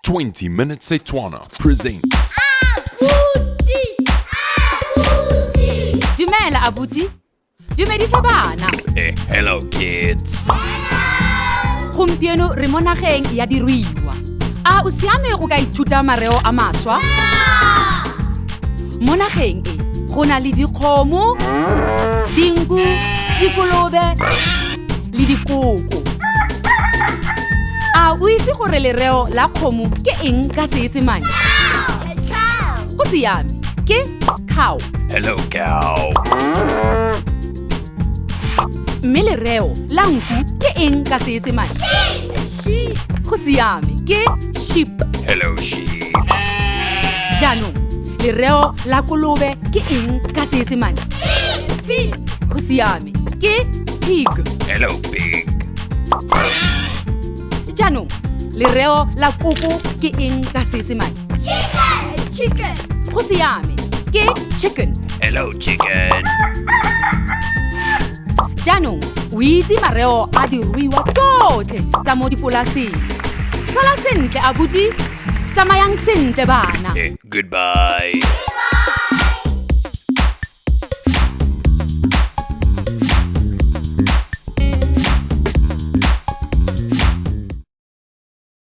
20 Minutes Setswana presents. Dumela abuti. Dumedisa bana. Hello kids. Gompieno re mo nageng ya diruiwa. A o siame go ka ithuta mareo a maswa? Mo nageng e go na le dikgomo, dinku, dikolobe le dikoko. A o itse gore lereo la kgomo ke eng ka Seesemane? Go siame, ke cow. Hello cow. Mme lereo la nku ke eng ka Seesemane? Go siame, ke sheep. Hello sheep. Jaanong, lereo la kolobe ke eng ka Seesemane? Go siame, ke pig. Hello pig. Jaanong, lereo la koko ke eng ka Seesemane? Chicken. Go siame, ke chicken. Hello chicken. Jaanong, o itse mareo a diruiwa tsotlhe tsa mo dipolaseng. Sala sentle abuti, tsamayang sentle bana. Goodbye.